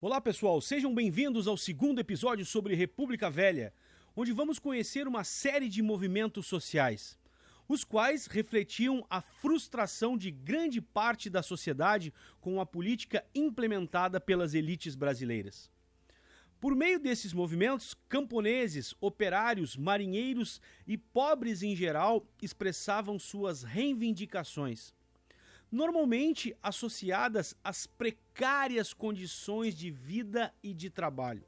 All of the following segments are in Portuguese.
Olá pessoal, sejam bem-vindos ao segundo episódio sobre República Velha, onde vamos conhecer uma série de movimentos sociais, os quais refletiam a frustração de grande parte da sociedade com a política implementada pelas elites brasileiras. Por meio desses movimentos, camponeses, operários, marinheiros e pobres em geral expressavam suas reivindicações, normalmente associadas às precárias condições de vida e de trabalho.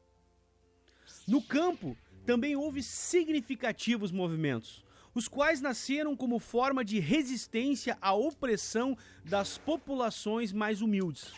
No campo, também houve significativos movimentos, os quais nasceram como forma de resistência à opressão das populações mais humildes.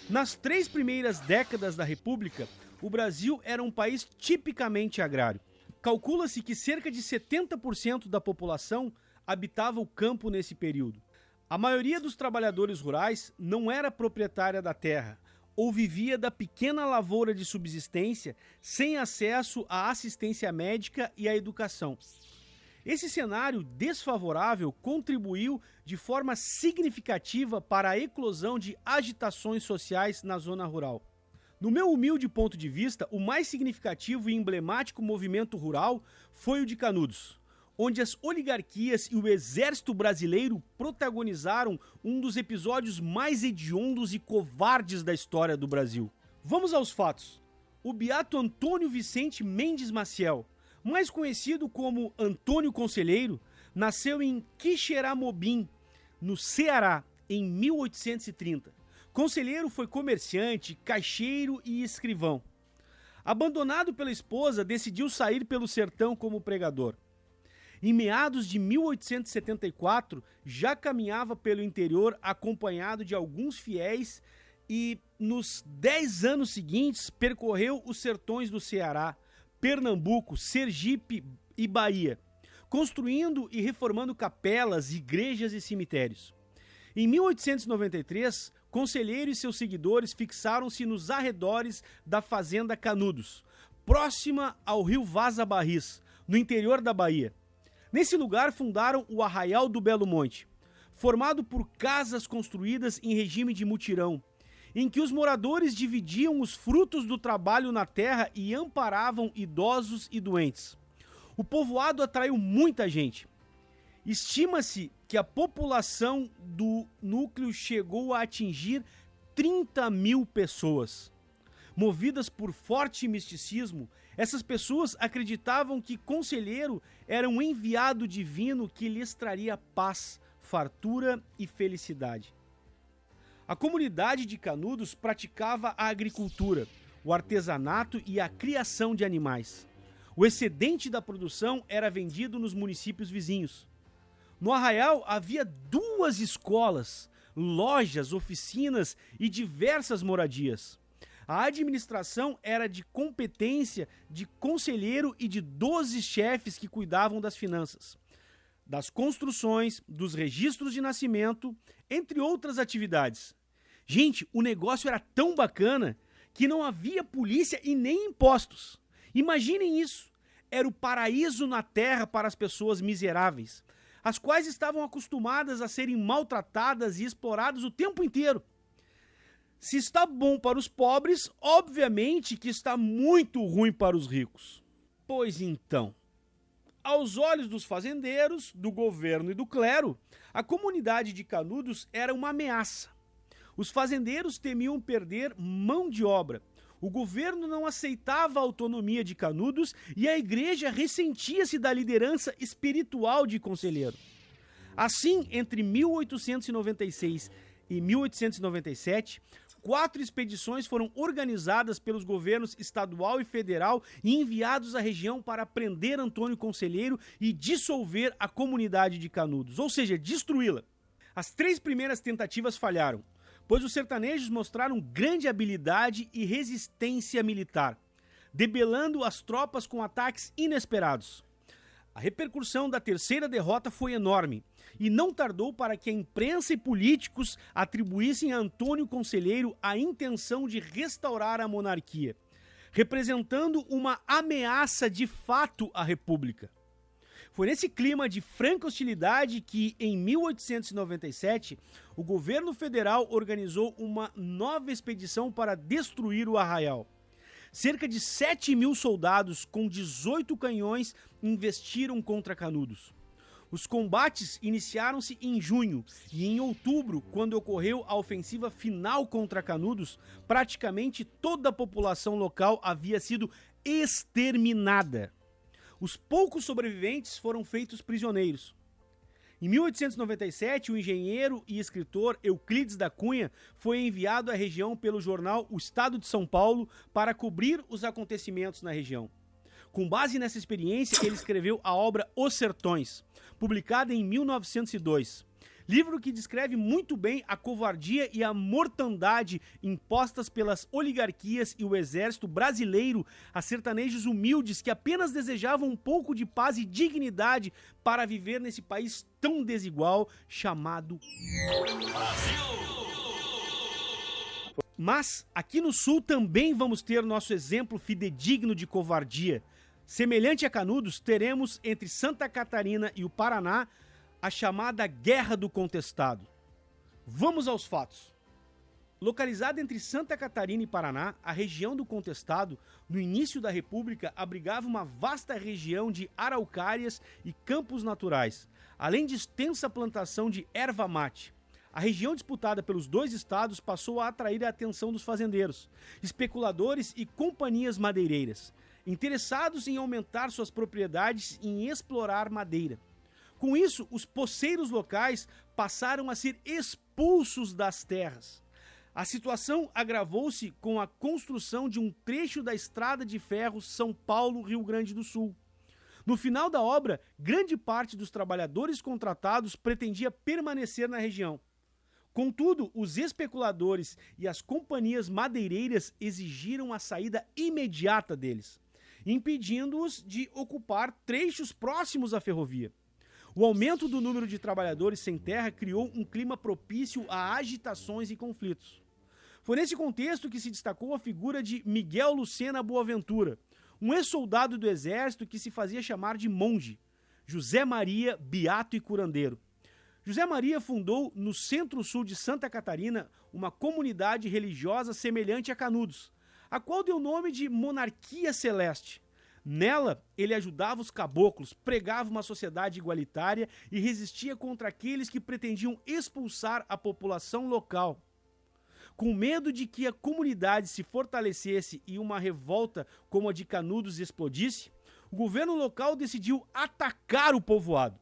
Nas 3 primeiras décadas da República, o Brasil era um país tipicamente agrário. Calcula-se que cerca de 70% da população habitava o campo nesse período. A maioria dos trabalhadores rurais não era proprietária da terra ou vivia da pequena lavoura de subsistência sem acesso à assistência médica e à educação. Esse cenário desfavorável contribuiu de forma significativa para a eclosão de agitações sociais na zona rural. No meu humilde ponto de vista, o mais significativo e emblemático movimento rural foi o de Canudos, onde as oligarquias e o exército brasileiro protagonizaram um dos episódios mais hediondos e covardes da história do Brasil. Vamos aos fatos. O beato Antônio Vicente Mendes Maciel, mais conhecido como Antônio Conselheiro, nasceu em Quixeramobim, no Ceará, em 1830. Conselheiro foi comerciante, caixeiro e escrivão. Abandonado pela esposa, decidiu sair pelo sertão como pregador. Em meados de 1874, já caminhava pelo interior acompanhado de alguns fiéis e, nos 10 anos seguintes, percorreu os sertões do Ceará, Pernambuco, Sergipe e Bahia, construindo e reformando capelas, igrejas e cemitérios. Em 1893, Conselheiro e seus seguidores fixaram-se nos arredores da Fazenda Canudos, próxima ao rio Vaza Barris, no interior da Bahia. Nesse lugar fundaram o Arraial do Belo Monte, formado por casas construídas em regime de mutirão, em que os moradores dividiam os frutos do trabalho na terra e amparavam idosos e doentes. O povoado atraiu muita gente. Estima-se que a população do núcleo chegou a atingir 30 mil pessoas. Movidas por forte misticismo, essas pessoas acreditavam que Conselheiro era um enviado divino que lhes traria paz, fartura e felicidade. A comunidade de Canudos praticava a agricultura, o artesanato e a criação de animais. O excedente da produção era vendido nos municípios vizinhos. No Arraial havia 2 escolas, lojas, oficinas e diversas moradias. A administração era de competência de conselheiro e de 12 chefes que cuidavam das finanças, das construções, dos registros de nascimento, entre outras atividades. Gente, o negócio era tão bacana que não havia polícia e nem impostos. Imaginem isso. Era o paraíso na terra para as pessoas miseráveis, as quais estavam acostumadas a serem maltratadas e exploradas o tempo inteiro. Se está bom para os pobres, obviamente que está muito ruim para os ricos. Pois então, aos olhos dos fazendeiros, do governo e do clero, a comunidade de Canudos era uma ameaça. Os fazendeiros temiam perder mão de obra. O governo não aceitava a autonomia de Canudos e a igreja ressentia-se da liderança espiritual de Conselheiro. Assim, entre 1896 e 1897, 4 expedições foram organizadas pelos governos estadual e federal e enviados à região para prender Antônio Conselheiro e dissolver a comunidade de Canudos, ou seja, destruí-la. As 3 primeiras tentativas falharam, pois os sertanejos mostraram grande habilidade e resistência militar, debelando as tropas com ataques inesperados. A repercussão da 3ª derrota foi enorme, e não tardou para que a imprensa e políticos atribuíssem a Antônio Conselheiro a intenção de restaurar a monarquia, representando uma ameaça de fato à República. Foi nesse clima de franca hostilidade que, em 1897, o governo federal organizou uma nova expedição para destruir o arraial. Cerca de 7.000 soldados com 18 canhões investiram contra Canudos. Os combates iniciaram-se em junho e em outubro, quando ocorreu a ofensiva final contra Canudos, praticamente toda a população local havia sido exterminada. Os poucos sobreviventes foram feitos prisioneiros. Em 1897, o engenheiro e escritor Euclides da Cunha foi enviado à região pelo jornal O Estado de São Paulo para cobrir os acontecimentos na região. Com base nessa experiência, ele escreveu a obra Os Sertões, publicada em 1902. Livro que descreve muito bem a covardia e a mortandade impostas pelas oligarquias e o exército brasileiro a sertanejos humildes que apenas desejavam um pouco de paz e dignidade para viver nesse país tão desigual chamado Brasil. Mas aqui no Sul também vamos ter nosso exemplo fidedigno de covardia. Semelhante a Canudos, teremos entre Santa Catarina e o Paraná a chamada Guerra do Contestado. Vamos aos fatos. Localizada entre Santa Catarina e Paraná, a região do Contestado, no início da República, abrigava uma vasta região de araucárias e campos naturais, além de extensa plantação de erva mate. A região disputada pelos dois estados passou a atrair a atenção dos fazendeiros, especuladores e companhias madeireiras, interessados em aumentar suas propriedades e em explorar madeira. Com isso, os poceiros locais passaram a ser expulsos das terras. A situação agravou-se com a construção de um trecho da estrada de ferro São Paulo-Rio Grande do Sul. No final da obra, grande parte dos trabalhadores contratados pretendia permanecer na região. Contudo, os especuladores e as companhias madeireiras exigiram a saída imediata deles, impedindo-os de ocupar trechos próximos à ferrovia. O aumento do número de trabalhadores sem terra criou um clima propício a agitações e conflitos. Foi nesse contexto que se destacou a figura de Miguel Lucena Boaventura, um ex-soldado do exército que se fazia chamar de monge, José Maria Beato e Curandeiro. José Maria fundou no centro-sul de Santa Catarina uma comunidade religiosa semelhante a Canudos, a qual deu o nome de Monarquia Celeste. Nela, ele ajudava os caboclos, pregava uma sociedade igualitária e resistia contra aqueles que pretendiam expulsar a população local. Com medo de que a comunidade se fortalecesse e uma revolta como a de Canudos explodisse, o governo local decidiu atacar o povoado.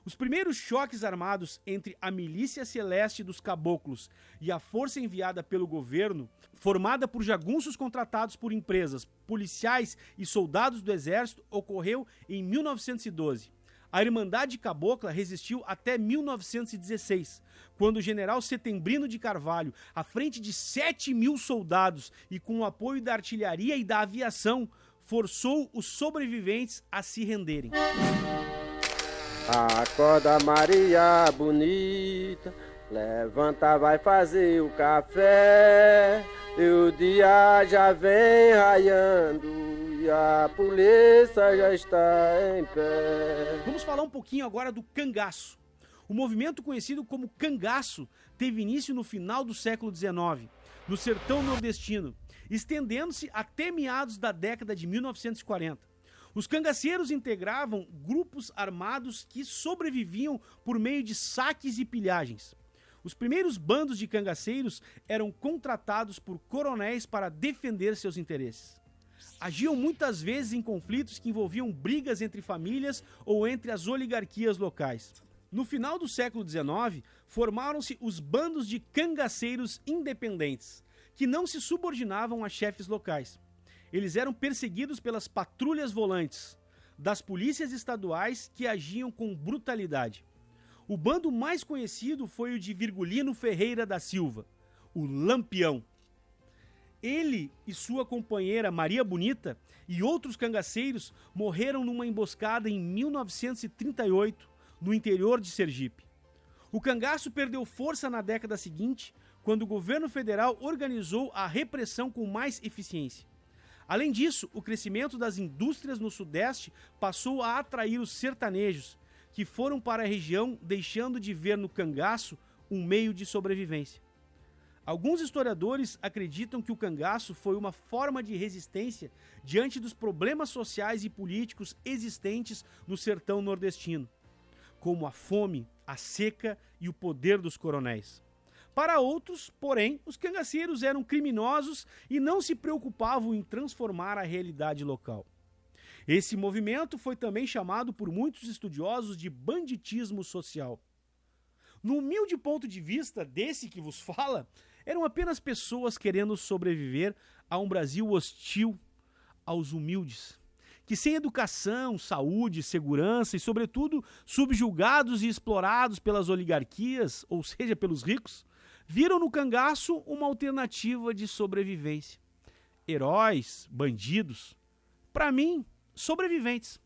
Os primeiros choques armados entre a milícia celeste dos caboclos e a força enviada pelo governo, formada por jagunços contratados por empresas, policiais e soldados do exército, ocorreu em 1912. A Irmandade Cabocla resistiu até 1916, quando o general Setembrino de Carvalho, à frente de 7.000 soldados e com o apoio da artilharia e da aviação, forçou os sobreviventes a se renderem. Acorda, Maria bonita, levanta, vai fazer o café, e o dia já vem raiando e a polícia já está em pé. Vamos falar um pouquinho agora do cangaço. O movimento conhecido como cangaço teve início no final do século XIX, no sertão nordestino, estendendo-se até meados da década de 1940. Os cangaceiros integravam grupos armados que sobreviviam por meio de saques e pilhagens. Os primeiros bandos de cangaceiros eram contratados por coronéis para defender seus interesses. Agiam muitas vezes em conflitos que envolviam brigas entre famílias ou entre as oligarquias locais. No final do século XIX, formaram-se os bandos de cangaceiros independentes, que não se subordinavam a chefes locais. Eles eram perseguidos pelas patrulhas volantes das polícias estaduais que agiam com brutalidade. O bando mais conhecido foi o de Virgulino Ferreira da Silva, o Lampião. Ele e sua companheira Maria Bonita e outros cangaceiros morreram numa emboscada em 1938, no interior de Sergipe. O cangaço perdeu força na década seguinte, quando o governo federal organizou a repressão com mais eficiência. Além disso, o crescimento das indústrias no Sudeste passou a atrair os sertanejos, que foram para a região deixando de ver no cangaço um meio de sobrevivência. Alguns historiadores acreditam que o cangaço foi uma forma de resistência diante dos problemas sociais e políticos existentes no sertão nordestino, como a fome, a seca e o poder dos coronéis. Para outros, porém, os cangaceiros eram criminosos e não se preocupavam em transformar a realidade local. Esse movimento foi também chamado por muitos estudiosos de banditismo social. No humilde ponto de vista desse que vos fala, eram apenas pessoas querendo sobreviver a um Brasil hostil aos humildes, que sem educação, saúde, segurança e, sobretudo, subjugados e explorados pelas oligarquias, ou seja, pelos ricos, viram no cangaço uma alternativa de sobrevivência. Heróis, bandidos, para mim, sobreviventes.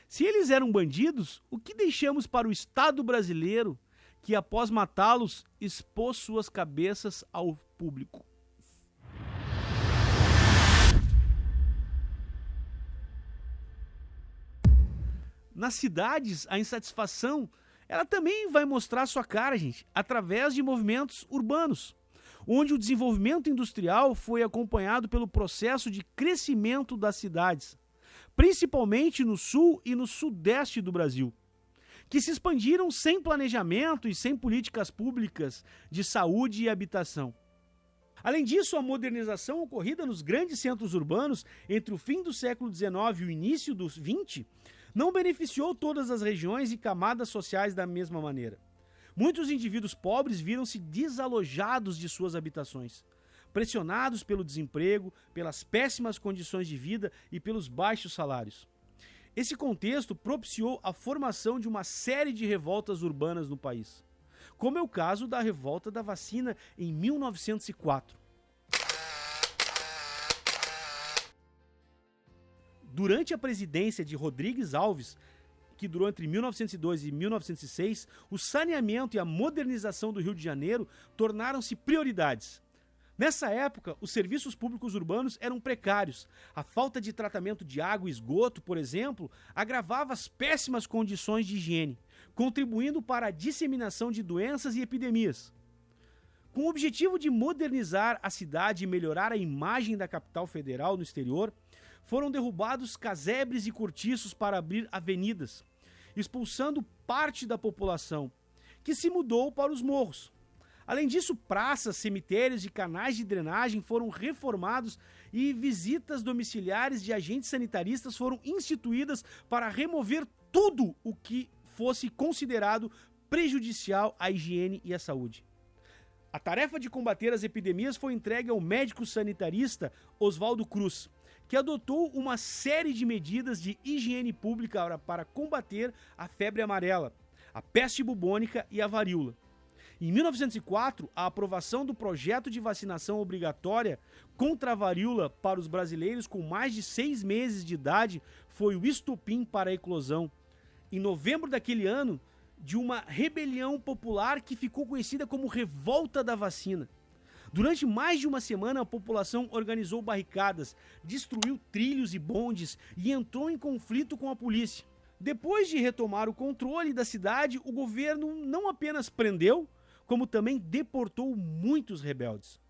Se eles eram bandidos, o que deixamos para o Estado brasileiro que, após matá-los, expôs suas cabeças ao público? Nas cidades, a insatisfação, ela também vai mostrar sua cara, gente, através de movimentos urbanos, onde o desenvolvimento industrial foi acompanhado pelo processo de crescimento das cidades, principalmente no sul e no sudeste do Brasil, que se expandiram sem planejamento e sem políticas públicas de saúde e habitação. Além disso, a modernização ocorrida nos grandes centros urbanos entre o fim do século XIX e o início do XX não beneficiou todas as regiões e camadas sociais da mesma maneira. Muitos indivíduos pobres viram-se desalojados de suas habitações, pressionados pelo desemprego, pelas péssimas condições de vida e pelos baixos salários. Esse contexto propiciou a formação de uma série de revoltas urbanas no país, como é o caso da Revolta da Vacina em 1904. Durante a presidência de Rodrigues Alves, que durou entre 1902 e 1906, o saneamento e a modernização do Rio de Janeiro tornaram-se prioridades. Nessa época, os serviços públicos urbanos eram precários. A falta de tratamento de água e esgoto, por exemplo, agravava as péssimas condições de higiene, contribuindo para a disseminação de doenças e epidemias. Com o objetivo de modernizar a cidade e melhorar a imagem da capital federal no exterior, foram derrubados casebres e cortiços para abrir avenidas, expulsando parte da população, que se mudou para os morros. Além disso, praças, cemitérios e canais de drenagem foram reformados e visitas domiciliares de agentes sanitaristas foram instituídas para remover tudo o que fosse considerado prejudicial à higiene e à saúde. A tarefa de combater as epidemias foi entregue ao médico sanitarista Oswaldo Cruz, que adotou uma série de medidas de higiene pública para combater a febre amarela, a peste bubônica e a varíola. Em 1904, a aprovação do projeto de vacinação obrigatória contra a varíola para os brasileiros com mais de 6 meses de idade foi o estopim para a eclosão, em novembro daquele ano, de uma rebelião popular que ficou conhecida como Revolta da Vacina. Durante mais de uma semana, a população organizou barricadas, destruiu trilhos e bondes e entrou em conflito com a polícia. Depois de retomar o controle da cidade, o governo não apenas prendeu, como também deportou muitos rebeldes.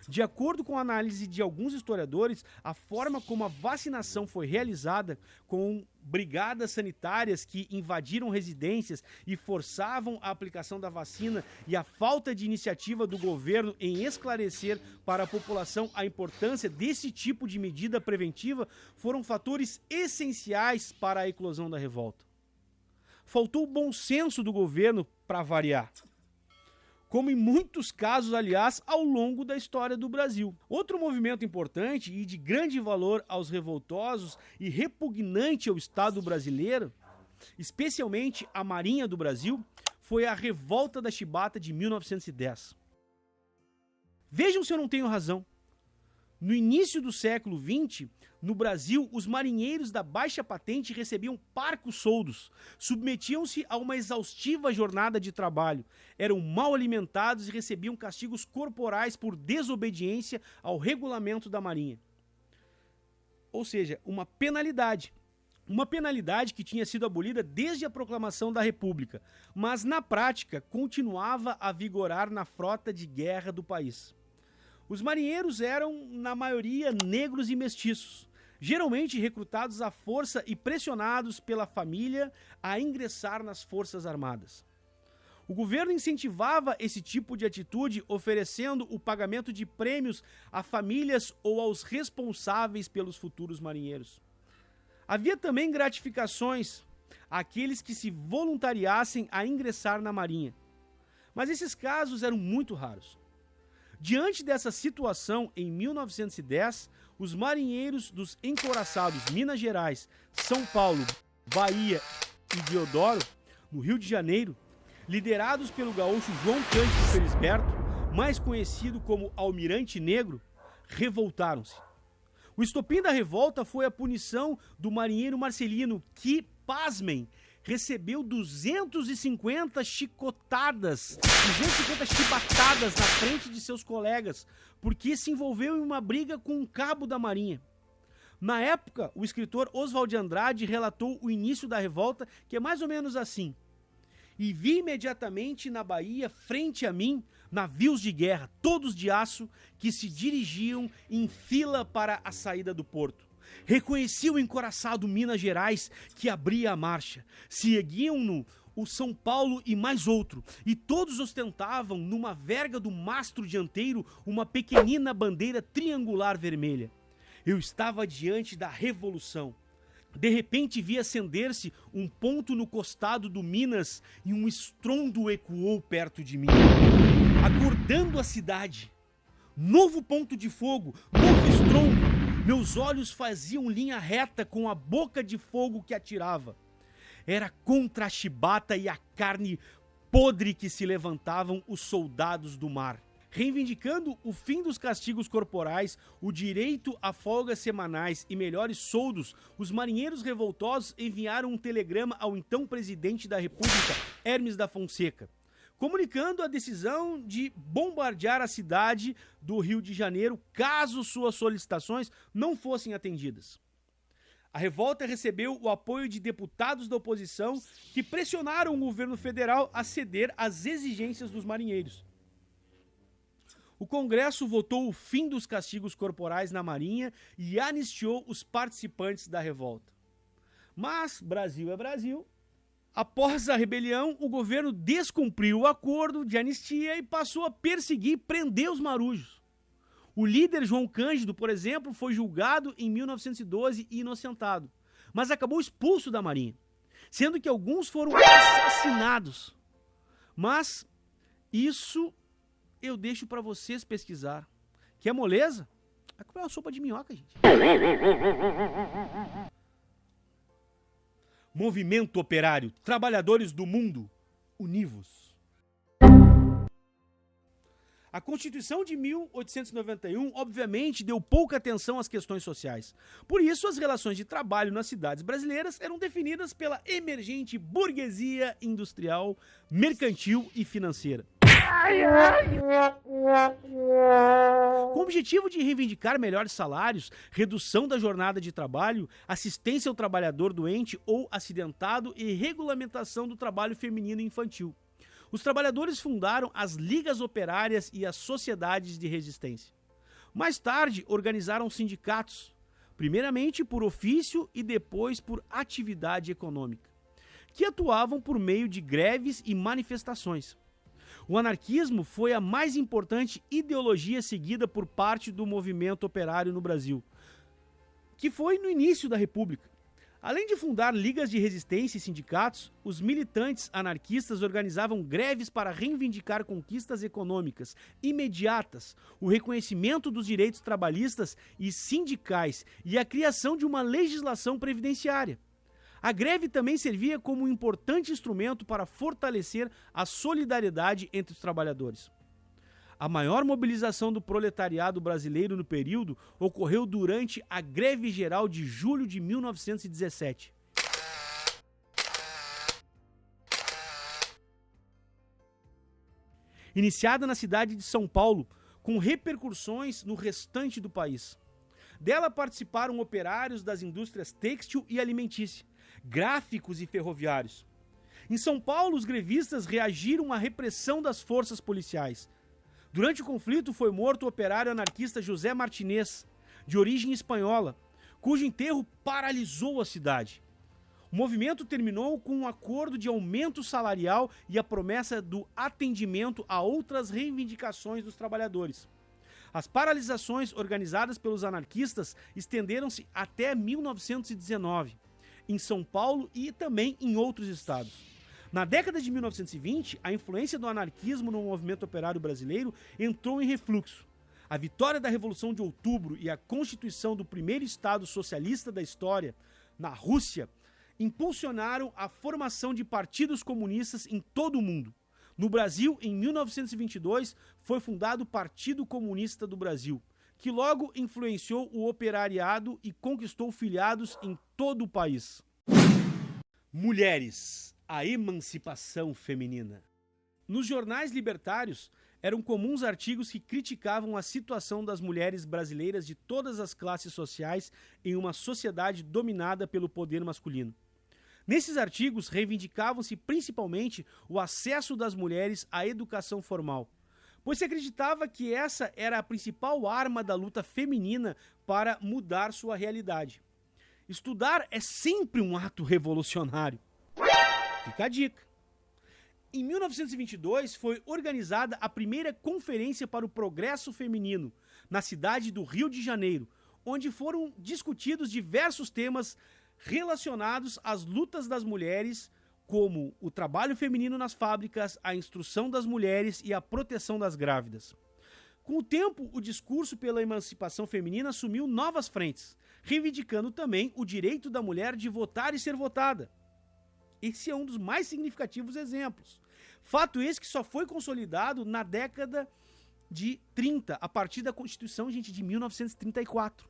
De acordo com a análise de alguns historiadores, a forma como a vacinação foi realizada, com brigadas sanitárias que invadiram residências e forçavam a aplicação da vacina, e a falta de iniciativa do governo em esclarecer para a população a importância desse tipo de medida preventiva, foram fatores essenciais para a eclosão da revolta. Faltou o bom senso do governo para variar, como em muitos casos, aliás, ao longo da história do Brasil. Outro movimento importante e de grande valor aos revoltosos e repugnante ao Estado brasileiro, especialmente à Marinha do Brasil, foi a Revolta da Chibata de 1910. Vejam se eu não tenho razão. No início do século XX, no Brasil, os marinheiros da baixa patente recebiam parcos soldos, submetiam-se a uma exaustiva jornada de trabalho, eram mal alimentados e recebiam castigos corporais por desobediência ao regulamento da Marinha. ou seja, uma penalidade. Uma penalidade que tinha sido abolida desde a proclamação da República, mas na prática continuava a vigorar na frota de guerra do país. Os marinheiros eram, na maioria, negros e mestiços, geralmente recrutados à força e pressionados pela família a ingressar nas Forças Armadas. O governo incentivava esse tipo de atitude, oferecendo o pagamento de prêmios a famílias ou aos responsáveis pelos futuros marinheiros. Havia também gratificações àqueles que se voluntariassem a ingressar na Marinha. Mas esses casos eram muito raros. Diante dessa situação, em 1910, os marinheiros dos encouraçados Minas Gerais, São Paulo, Bahia e Deodoro, no Rio de Janeiro, liderados pelo gaúcho João Cândido Felisberto, mais conhecido como Almirante Negro, revoltaram-se. O estopim da revolta foi a punição do marinheiro Marcelino, que, pasmem, recebeu 250 chibatadas na frente de seus colegas, porque se envolveu em uma briga com um cabo da Marinha. Na época, o escritor Oswald de Andrade relatou o início da revolta, que é mais ou menos assim: e vi imediatamente na Bahia, frente a mim, navios de guerra, todos de aço, que se dirigiam em fila para a saída do porto. Reconheci o encouraçado Minas Gerais, que abria a marcha. Seguiam-no o São Paulo e mais outro, e todos ostentavam, numa verga do mastro dianteiro, uma pequenina bandeira triangular vermelha. Eu estava diante da Revolução. De repente vi acender-se um ponto no costado do Minas e um estrondo ecoou perto de mim, acordando a cidade. Novo ponto de fogo, novo estrondo. Meus olhos faziam linha reta com a boca de fogo que atirava. Era contra a chibata e a carne podre que se levantavam os soldados do mar. Reivindicando o fim dos castigos corporais, o direito a folgas semanais e melhores soldos, os marinheiros revoltosos enviaram um telegrama ao então presidente da República, Hermes da Fonseca, comunicando a decisão de bombardear a cidade do Rio de Janeiro caso suas solicitações não fossem atendidas. A revolta recebeu o apoio de deputados da oposição que pressionaram o governo federal a ceder às exigências dos marinheiros. O Congresso votou o fim dos castigos corporais na Marinha e anistiou os participantes da revolta. Mas Brasil é Brasil. Após a rebelião, o governo descumpriu o acordo de anistia e passou a perseguir e prender os marujos. O líder João Cândido, por exemplo, foi julgado em 1912 e inocentado, mas acabou expulso da Marinha, sendo que alguns foram assassinados. Mas isso eu deixo para vocês pesquisar. Quer moleza? Vai comer uma sopa de minhoca, gente. Movimento Operário, Trabalhadores do Mundo, univos. A Constituição de 1891, obviamente, deu pouca atenção às questões sociais. Por isso, as relações de trabalho nas cidades brasileiras eram definidas pela emergente burguesia industrial, mercantil e financeira. Com o objetivo de reivindicar melhores salários, redução da jornada de trabalho, assistência ao trabalhador doente ou acidentado e regulamentação do trabalho feminino e infantil. Os trabalhadores fundaram as ligas operárias e as sociedades de resistência. Mais tarde, organizaram sindicatos, primeiramente por ofício e depois por atividade econômica, que atuavam por meio de greves e manifestações. O anarquismo foi a mais importante ideologia seguida por parte do movimento operário no Brasil, que foi no início da República. Além de fundar ligas de resistência e sindicatos, os militantes anarquistas organizavam greves para reivindicar conquistas econômicas imediatas, o reconhecimento dos direitos trabalhistas e sindicais e a criação de uma legislação previdenciária. A greve também servia como um importante instrumento para fortalecer a solidariedade entre os trabalhadores. A maior mobilização do proletariado brasileiro no período ocorreu durante a Greve Geral de julho de 1917. Iniciada na cidade de São Paulo, com repercussões no restante do país. Dela participaram operários das indústrias têxtil e alimentícia, gráficos e ferroviários. Em São Paulo, os grevistas reagiram à repressão das forças policiais. Durante o conflito foi morto o operário anarquista José Martinez, de origem espanhola, cujo enterro paralisou a cidade. O movimento terminou com um acordo de aumento salarial e a promessa do atendimento a outras reivindicações dos trabalhadores. As paralisações organizadas pelos anarquistas estenderam-se até 1919, em São Paulo e também em outros estados. Na década de 1920, a influência do anarquismo no movimento operário brasileiro entrou em refluxo. A vitória da Revolução de Outubro e a constituição do primeiro Estado socialista da história, na Rússia, impulsionaram a formação de partidos comunistas em todo o mundo. No Brasil, em 1922, foi fundado o Partido Comunista do Brasil, que logo influenciou o operariado e conquistou filiados em todo o país. Mulheres, a emancipação feminina. Nos jornais libertários, eram comuns artigos que criticavam a situação das mulheres brasileiras de todas as classes sociais em uma sociedade dominada pelo poder masculino. Nesses artigos, reivindicavam-se principalmente o acesso das mulheres à educação formal, pois se acreditava que essa era a principal arma da luta feminina para mudar sua realidade. Estudar é sempre um ato revolucionário. Fica a dica. Em 1922, foi organizada a primeira Conferência para o Progresso Feminino, na cidade do Rio de Janeiro, onde foram discutidos diversos temas relacionados às lutas das mulheres, como o trabalho feminino nas fábricas, a instrução das mulheres e a proteção das grávidas. Com o tempo, o discurso pela emancipação feminina assumiu novas frentes, reivindicando também o direito da mulher de votar e ser votada. Esse é um dos mais significativos exemplos. Fato esse que só foi consolidado na década de 30, a partir da Constituição, de 1934.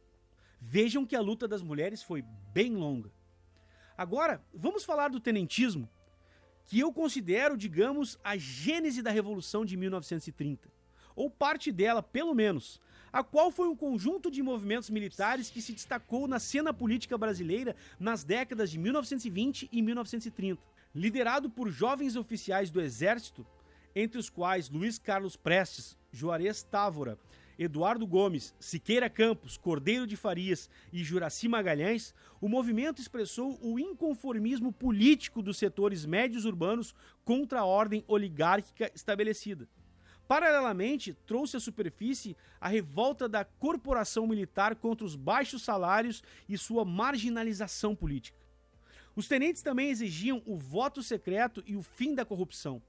Vejam que a luta das mulheres foi bem longa. Agora, vamos falar do tenentismo, que eu considero, digamos, a gênese da Revolução de 1930, ou parte dela, pelo menos, a qual foi um conjunto de movimentos militares que se destacou na cena política brasileira nas décadas de 1920 e 1930. Liderado por jovens oficiais do Exército, entre os quais Luiz Carlos Prestes, Juarez Távora, Eduardo Gomes, Siqueira Campos, Cordeiro de Farias e Juracy Magalhães, o movimento expressou o inconformismo político dos setores médios urbanos contra a ordem oligárquica estabelecida. Paralelamente, trouxe à superfície a revolta da corporação militar contra os baixos salários e sua marginalização política. Os tenentes também exigiam o voto secreto e o fim da corrupção,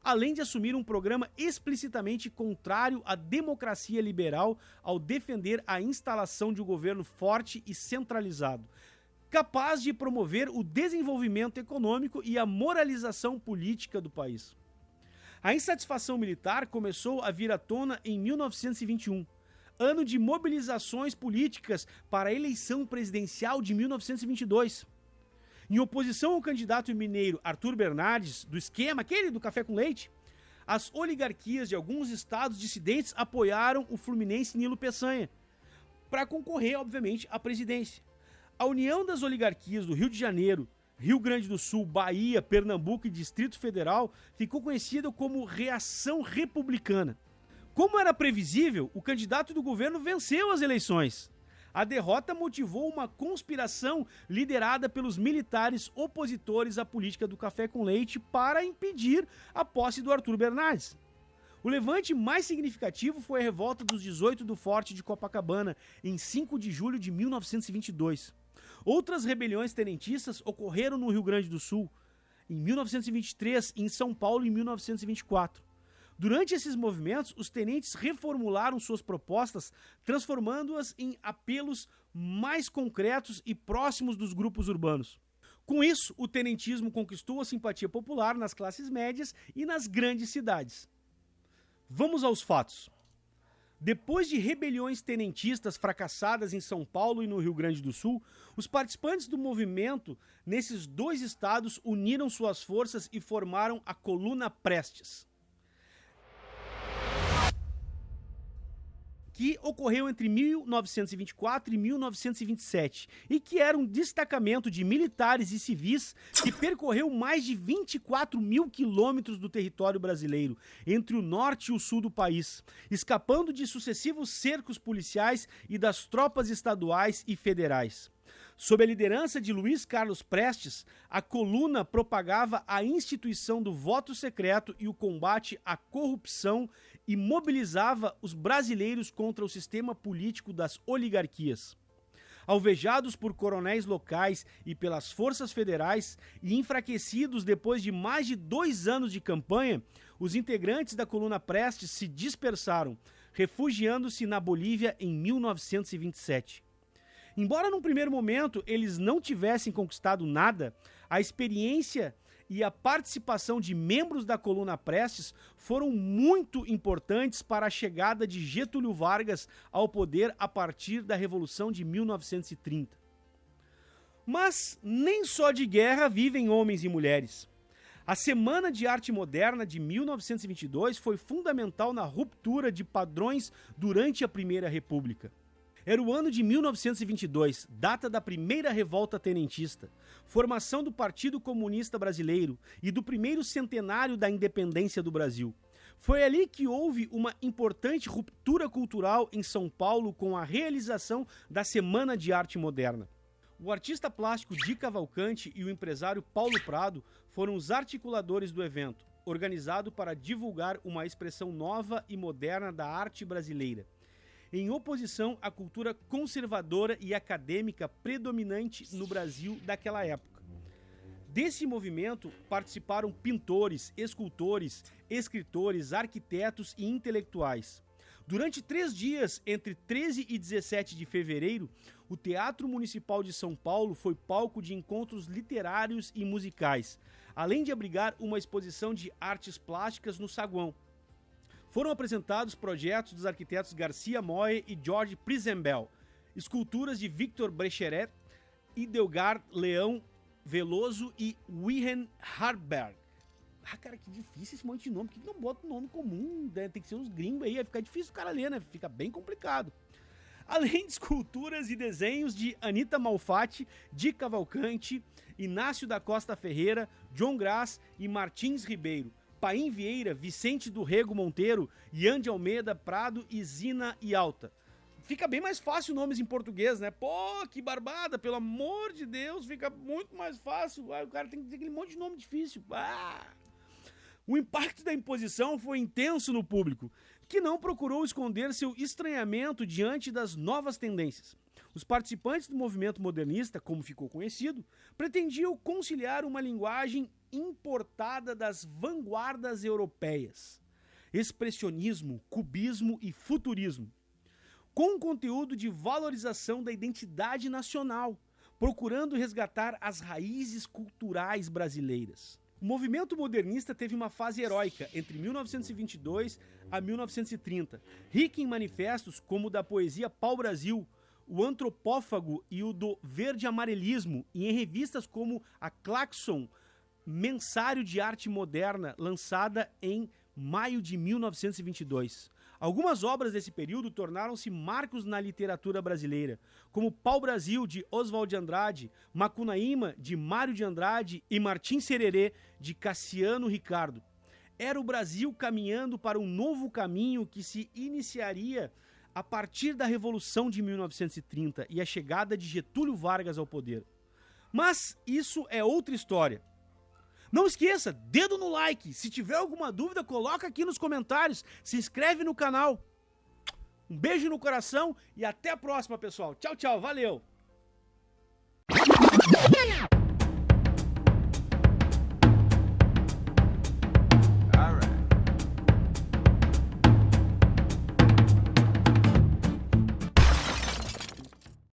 além de assumir um programa explicitamente contrário à democracia liberal ao defender a instalação de um governo forte e centralizado, capaz de promover o desenvolvimento econômico e a moralização política do país. A insatisfação militar começou a vir à tona em 1921, ano de mobilizações políticas para a eleição presidencial de 1922. Em oposição ao candidato mineiro Arthur Bernardes, do esquema, aquele do café com leite, as oligarquias de alguns estados dissidentes apoiaram o fluminense Nilo Peçanha, para concorrer, obviamente, à presidência. A união das oligarquias do Rio de Janeiro, Rio Grande do Sul, Bahia, Pernambuco e Distrito Federal ficou conhecida como Reação Republicana. Como era previsível, o candidato do governo venceu as eleições. A derrota motivou uma conspiração liderada pelos militares opositores à política do café com leite para impedir a posse do Arthur Bernardes. O levante mais significativo foi a revolta dos 18 do Forte de Copacabana, em 5 de julho de 1922. Outras rebeliões tenentistas ocorreram no Rio Grande do Sul, em 1923 e em São Paulo em 1924. Durante esses movimentos, os tenentes reformularam suas propostas, transformando-as em apelos mais concretos e próximos dos grupos urbanos. Com isso, o tenentismo conquistou a simpatia popular nas classes médias e nas grandes cidades. Vamos aos fatos. Depois de rebeliões tenentistas fracassadas em São Paulo e no Rio Grande do Sul, os participantes do movimento nesses dois estados uniram suas forças e formaram a Coluna Prestes, que ocorreu entre 1924 e 1927 e que era um destacamento de militares e civis que percorreu mais de 24 mil quilômetros do território brasileiro, entre o norte e o sul do país, escapando de sucessivos cercos policiais e das tropas estaduais e federais. Sob a liderança de Luiz Carlos Prestes, a coluna propagava a instituição do voto secreto e o combate à corrupção e mobilizava os brasileiros contra o sistema político das oligarquias. Alvejados por coronéis locais e pelas forças federais e enfraquecidos depois de mais de 2 anos de campanha, os integrantes da coluna Prestes se dispersaram, refugiando-se na Bolívia em 1927. Embora num primeiro momento eles não tivessem conquistado nada, a experiência e a participação de membros da coluna Prestes foram muito importantes para a chegada de Getúlio Vargas ao poder a partir da Revolução de 1930. Mas nem só de guerra vivem homens e mulheres. A Semana de Arte Moderna de 1922 foi fundamental na ruptura de padrões durante a Primeira República. Era o ano de 1922, data da primeira revolta tenentista, formação do Partido Comunista Brasileiro e do primeiro centenário da independência do Brasil. Foi ali que houve uma importante ruptura cultural em São Paulo com a realização da Semana de Arte Moderna. O artista plástico Di Cavalcanti e o empresário Paulo Prado foram os articuladores do evento, organizado para divulgar uma expressão nova e moderna da arte brasileira, em oposição à cultura conservadora e acadêmica predominante no Brasil daquela época. Desse movimento participaram pintores, escultores, escritores, arquitetos e intelectuais. Durante 3 dias, entre 13 e 17 de fevereiro, o Teatro Municipal de São Paulo foi palco de encontros literários e musicais, além de abrigar uma exposição de artes plásticas no saguão. Foram apresentados projetos dos arquitetos Garcia Moy e George Prizembel, esculturas de Victor Brecheret, Idelgar Leão Veloso e Wilhelm Harberg. Cara, que difícil esse monte de nome. Por que não bota um nome comum? Tem que ser uns gringos aí, vai ficar difícil o cara ler, né? Fica bem complicado. Além de esculturas e desenhos de Anita Malfatti, Di Cavalcanti, Inácio da Costa Ferreira, John Grass e Martins Ribeiro, Paim Vieira, Vicente do Rego Monteiro, Ian de Almeida Prado e Zina e Alta. Fica bem mais fácil nomes em português, né? Pô, que barbada, pelo amor de Deus, fica muito mais fácil. O cara tem que ter aquele monte de nome difícil. O impacto da imposição foi intenso no público, que não procurou esconder seu estranhamento diante das novas tendências. Os participantes do movimento modernista, como ficou conhecido, pretendiam conciliar uma linguagem importada das vanguardas europeias, expressionismo, cubismo e futurismo, com um conteúdo de valorização da identidade nacional, procurando resgatar as raízes culturais brasileiras. O movimento modernista teve uma fase heróica entre 1922 a 1930, rica em manifestos como o da poesia Pau-Brasil, o Antropófago e o do Verde-Amarelismo, e em revistas como a Claxon, Mensário de Arte Moderna, lançada em maio de 1922. Algumas obras desse período tornaram-se marcos na literatura brasileira, como Pau-Brasil, de Oswald de Andrade, Macunaíma, de Mário de Andrade e Martim Sererê, de Cassiano Ricardo. Era o Brasil caminhando para um novo caminho que se iniciaria a partir da Revolução de 1930 e a chegada de Getúlio Vargas ao poder. Mas isso é outra história. Não esqueça, dedo no like. Se tiver alguma dúvida, coloca aqui nos comentários. Se inscreve no canal. Um beijo no coração e até a próxima, pessoal. Tchau, tchau. Valeu!